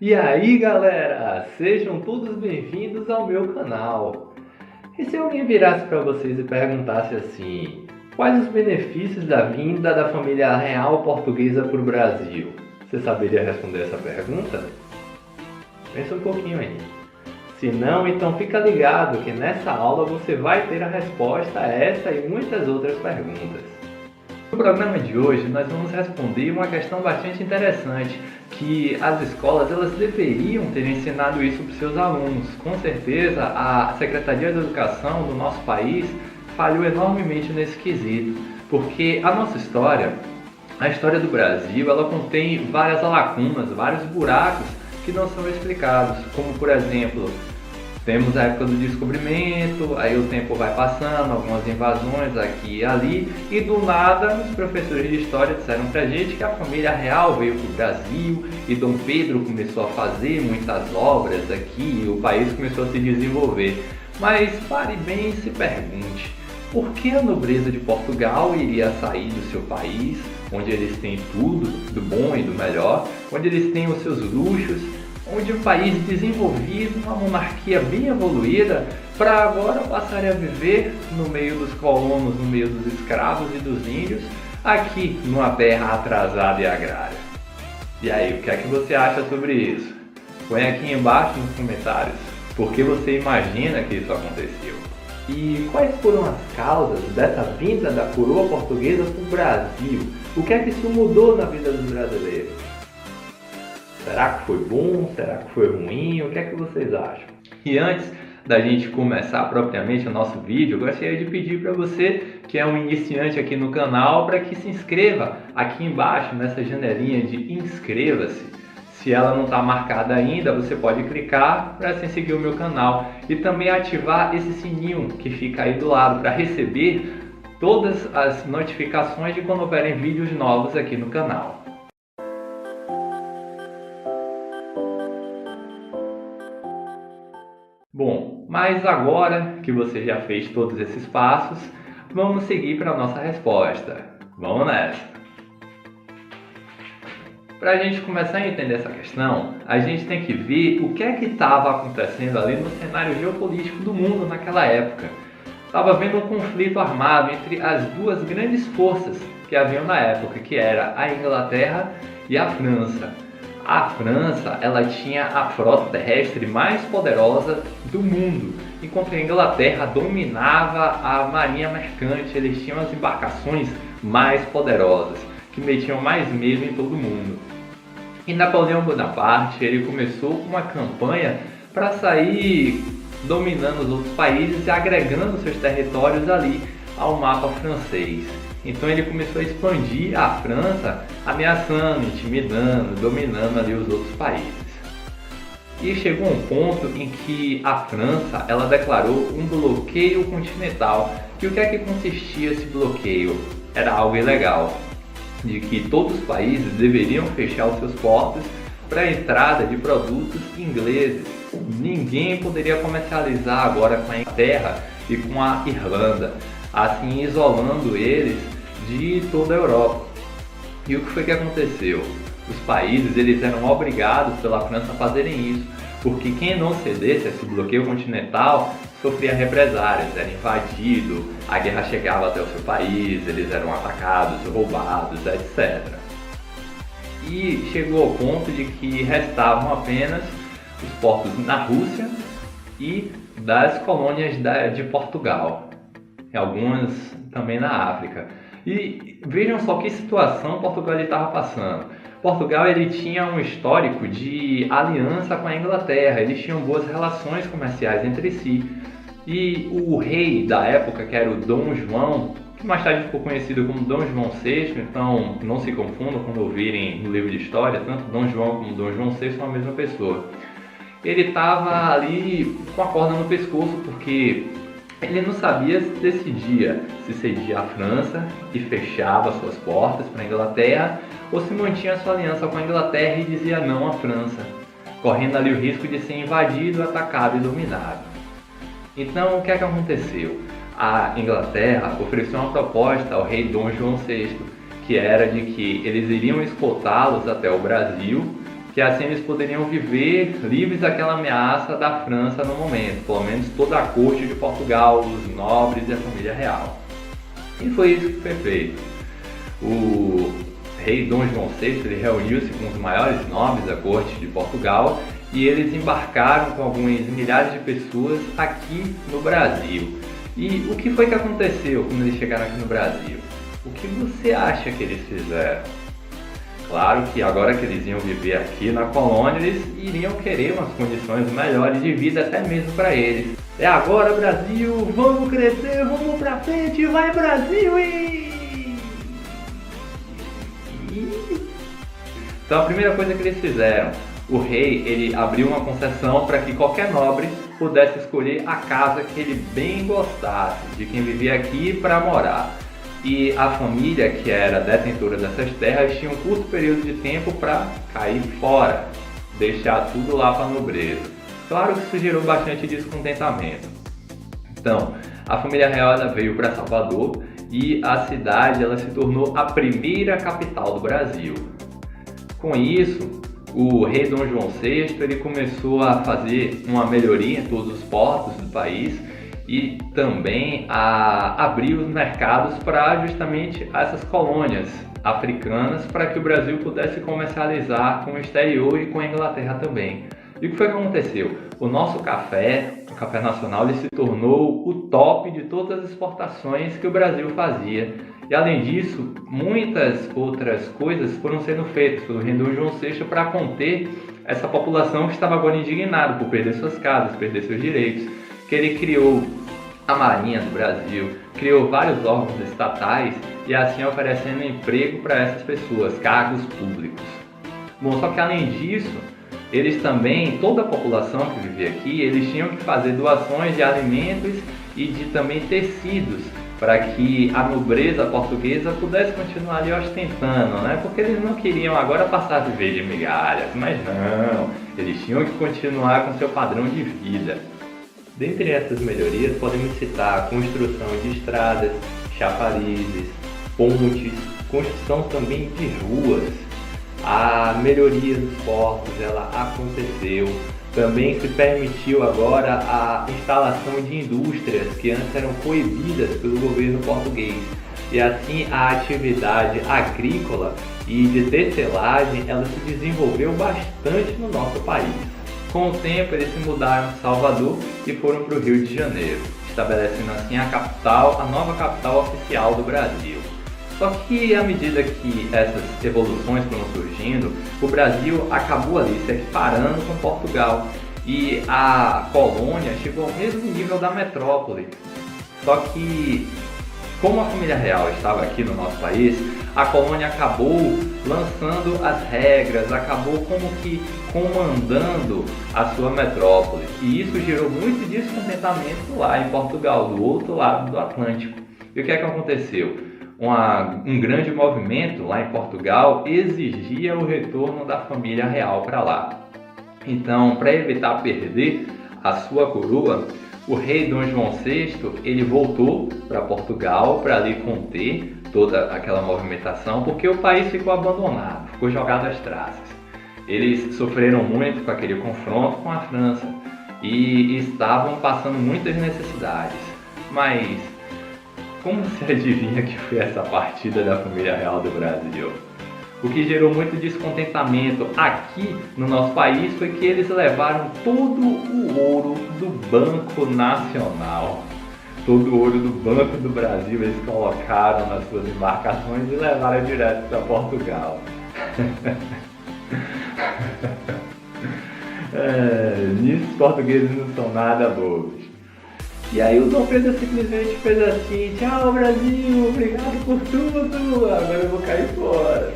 E aí galera, sejam todos bem-vindos ao meu canal. E se alguém virasse para vocês e perguntasse assim, quais os benefícios da vinda da família real portuguesa para o Brasil? Você saberia responder essa pergunta? Pensa um pouquinho aí. Se não, então fica ligado que nessa aula você vai ter a resposta a essa e muitas outras perguntas. No programa de hoje nós vamos responder uma questão bastante interessante, que as escolas elas deveriam ter ensinado isso para os seus alunos. Com certeza a Secretaria de Educação do nosso país falhou enormemente nesse quesito, porque a nossa história, a história do Brasil, ela contém várias lacunas, vários buracos que não são explicados, como por exemplo, temos a época do descobrimento, aí o tempo vai passando, algumas invasões aqui e ali, e do nada os professores de história disseram pra gente que a família real veio pro Brasil e Dom Pedro começou a fazer muitas obras aqui e o país começou a se desenvolver. Mas pare bem e se pergunte, por que a nobreza de Portugal iria sair do seu país, onde eles têm tudo, do bom e do melhor, onde eles têm os seus luxos, onde um país desenvolvido, uma monarquia bem evoluída, para agora passarem a viver no meio dos colonos, no meio dos escravos e dos índios, aqui numa terra atrasada e agrária. E aí, o que é que você acha sobre isso? Põe aqui embaixo nos comentários, por que você imagina que isso aconteceu? E quais foram as causas dessa vinda da coroa portuguesa para o Brasil? O que é que isso mudou na vida dos brasileiros? Será que foi bom? Será que foi ruim? O que é que vocês acham? E antes da gente começar propriamente o nosso vídeo, eu gostaria de pedir para você que é um iniciante aqui no canal para que se inscreva aqui embaixo nessa janelinha de inscreva-se. Se ela não está marcada ainda, você pode clicar para assim seguir o meu canal e também ativar esse sininho que fica aí do lado para receber todas as notificações de quando houverem vídeos novos aqui no canal. Bom, mas agora que você já fez todos esses passos, vamos seguir para a nossa resposta. Vamos nessa! Para a gente começar a entender essa questão, a gente tem que ver o que é que estava acontecendo ali no cenário geopolítico do mundo naquela época. Estava havendo um conflito armado entre as duas grandes forças que haviam na época, que era a Inglaterra e a França. A França, ela tinha a frota terrestre mais poderosa do mundo, enquanto a Inglaterra dominava a marinha mercante. Eles tinham as embarcações mais poderosas, que metiam mais medo em todo mundo. E Napoleão Bonaparte, ele começou uma campanha para sair dominando os outros países e agregando seus territórios ali ao mapa francês. Então ele começou a expandir a França, ameaçando, intimidando, dominando ali os outros países. E chegou um ponto em que a França ela declarou um bloqueio continental. E o que é que consistia esse bloqueio? Era algo ilegal, de que todos os países deveriam fechar os seus portos para a entrada de produtos ingleses. Ninguém poderia comercializar agora com a Inglaterra e com a Irlanda, assim isolando eles de toda a Europa. E o que foi que aconteceu? Os países eles eram obrigados pela França a fazerem isso, porque quem não cedesse a esse bloqueio continental sofria represálias, era invadido, a guerra chegava até o seu país, eles eram atacados, roubados, etc. E chegou ao ponto de que restavam apenas os portos na Rússia e das colônias de Portugal, e algumas também na África. E vejam só que situação Portugal estava passando. Portugal ele tinha um histórico de aliança com a Inglaterra, eles tinham boas relações comerciais entre si. E o rei da época, que era o Dom João, que mais tarde ficou conhecido como Dom João VI, então não se confundam quando ouvirem no livro de história, tanto Dom João como Dom João VI são a mesma pessoa. Ele estava ali com a corda no pescoço, porque ele não sabia se decidia se cedia à França e fechava suas portas para a Inglaterra, ou se mantinha sua aliança com a Inglaterra e dizia não à França, correndo ali o risco de ser invadido, atacado e dominado. Então o que é que aconteceu? A Inglaterra ofereceu uma proposta ao rei Dom João VI, que era de que eles iriam escoltá-los até o Brasil que assim eles poderiam viver livres daquela ameaça da França no momento, pelo menos toda a corte de Portugal, os nobres e a família real. E foi isso que foi feito. O rei Dom João VI ele reuniu-se com os maiores nobres da corte de Portugal e eles embarcaram com algumas milhares de pessoas aqui no Brasil. E o que foi que aconteceu quando eles chegaram aqui no Brasil? O que você acha que eles fizeram? Claro que agora que eles iam viver aqui na colônia, eles iriam querer umas condições melhores de vida até mesmo para eles. É agora, Brasil, vamos crescer, vamos pra frente, vai Brasil! Então a primeira coisa que eles fizeram, o rei ele abriu uma concessão para que qualquer nobre pudesse escolher a casa que ele bem gostasse, de quem vivia aqui para morar. E a família que era detentora dessas terras tinha um curto período de tempo para cair fora, deixar tudo lá para a nobreza. Claro que isso gerou bastante descontentamento. Então, a família real ela veio para Salvador e a cidade ela se tornou a primeira capital do Brasil. Com isso, o rei Dom João VI ele começou a fazer uma melhoria em todos os portos do país e também a abrir os mercados para justamente essas colônias africanas para que o Brasil pudesse comercializar com o exterior e com a Inglaterra também. E o que foi que aconteceu? O nosso café, o café nacional, ele se tornou o top de todas as exportações que o Brasil fazia. E além disso, muitas outras coisas foram sendo feitas pelo rei Dom João VI para conter essa população que estava agora indignada por perder suas casas, perder seus direitos. Que ele criou a Marinha do Brasil, criou vários órgãos estatais e assim oferecendo emprego para essas pessoas, cargos públicos. Bom, só que além disso, eles também, toda a população que vivia aqui, eles tinham que fazer doações de alimentos e de também tecidos para que a nobreza portuguesa pudesse continuar ali ostentando, né? Porque eles não queriam agora passar a viver de migalhas, mas não, eles tinham que continuar com seu padrão de vida. Dentre essas melhorias, podemos citar a construção de estradas, chafarizes, pontes, construção também de ruas. A melhoria dos portos, ela aconteceu. Também se permitiu agora a instalação de indústrias que antes eram proibidas pelo governo português. E assim a atividade agrícola e de tecelagem, ela se desenvolveu bastante no nosso país. Com o tempo, eles se mudaram de Salvador e foram para o Rio de Janeiro, estabelecendo assim a capital, a nova capital oficial do Brasil. Só que à medida que essas evoluções foram surgindo, o Brasil acabou ali se equiparando com Portugal e a colônia chegou ao mesmo nível da metrópole. Só que, como a família real estava aqui no nosso país, a colônia acabou lançando as regras, acabou como que comandando a sua metrópole. E isso gerou muito descontentamento lá em Portugal, do outro lado do Atlântico. E o que é que aconteceu? Um grande movimento lá em Portugal exigia o retorno da família real para lá. Então, para evitar perder a sua coroa, o rei Dom João VI ele voltou para Portugal para ali conter toda aquela movimentação, porque o país ficou abandonado, ficou jogado às traças. Eles sofreram muito com aquele confronto com a França e estavam passando muitas necessidades. Mas como se adivinha que foi essa partida da família real do Brasil? O que gerou muito descontentamento aqui no nosso país foi que eles levaram todo o ouro do Banco Nacional. Todo o ouro do Banco do Brasil eles colocaram nas suas embarcações e levaram direto para Portugal. Nisso os portugueses não são nada bobos. E aí o Dom Pedro simplesmente fez assim: tchau Brasil, obrigado por tudo, agora eu vou cair fora.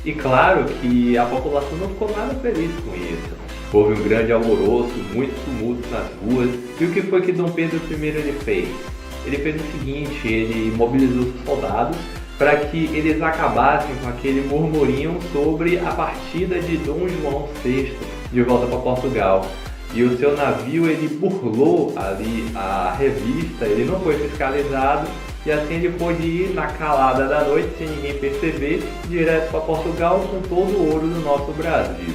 E claro que a população não ficou nada feliz com isso. Houve um grande alvoroço, muito tumulto nas ruas. E o que foi que Dom Pedro I ele fez? Ele fez o seguinte, ele mobilizou os soldados para que eles acabassem com aquele murmurinho sobre a partida de Dom João VI de volta para Portugal. E o seu navio ele burlou ali a revista, ele não foi fiscalizado e assim ele pôde ir na calada da noite, sem ninguém perceber, direto para Portugal com todo o ouro do nosso Brasil.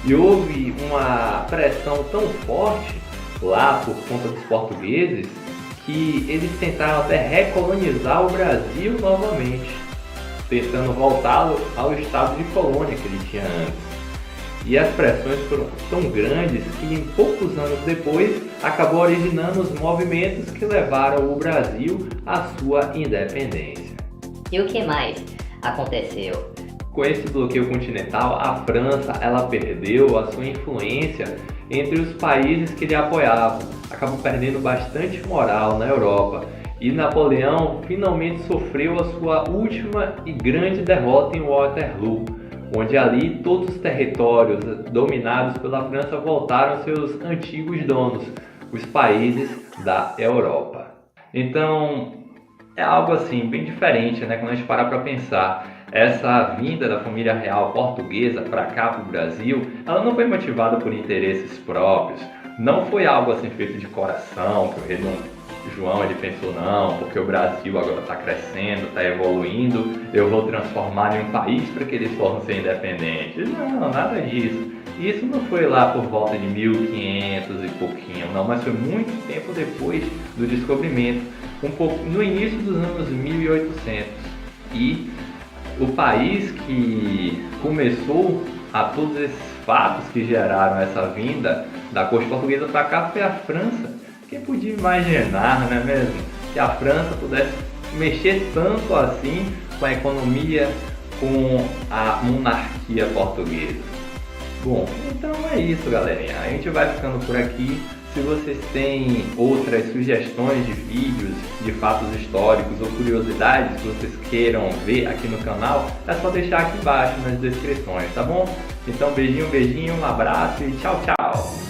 E houve uma pressão tão forte lá por conta dos portugueses que eles tentaram até recolonizar o Brasil novamente, tentando voltá-lo ao estado de colônia que ele tinha antes. E as pressões foram tão grandes que em poucos anos depois acabou originando os movimentos que levaram o Brasil à sua independência. E o que mais aconteceu? Com esse bloqueio continental, a França ela perdeu a sua influência entre os países que lhe apoiavam, acabou perdendo bastante moral na Europa. E Napoleão finalmente sofreu a sua última e grande derrota em Waterloo, onde ali todos os territórios dominados pela França voltaram aos seus antigos donos, os países da Europa. Então é algo assim bem diferente, né? Quando a gente parar para pensar, essa vinda da família real portuguesa para cá, para o Brasil, ela não foi motivada por interesses próprios, não foi algo assim feito de coração, que o rei Dom João ele pensou, não, porque o Brasil agora está crescendo, está evoluindo, eu vou transformar em um país para que eles possam ser independentes. Não, nada disso. Isso não foi lá por volta de 1500 e pouquinho, não, mas foi muito tempo depois do descobrimento, um pouco no início dos anos 1800. E o país que começou a todos esses fatos que geraram essa vinda da corte portuguesa para cá foi a França. Quem podia imaginar, não é mesmo, que a França pudesse mexer tanto assim com a economia, com a monarquia portuguesa? Bom, então é isso, galerinha. A gente vai ficando por aqui. Se vocês têm outras sugestões de vídeos, de fatos históricos ou curiosidades que vocês queiram ver aqui no canal, é só deixar aqui embaixo nas descrições, tá bom? Então beijinho, um abraço e tchau, tchau!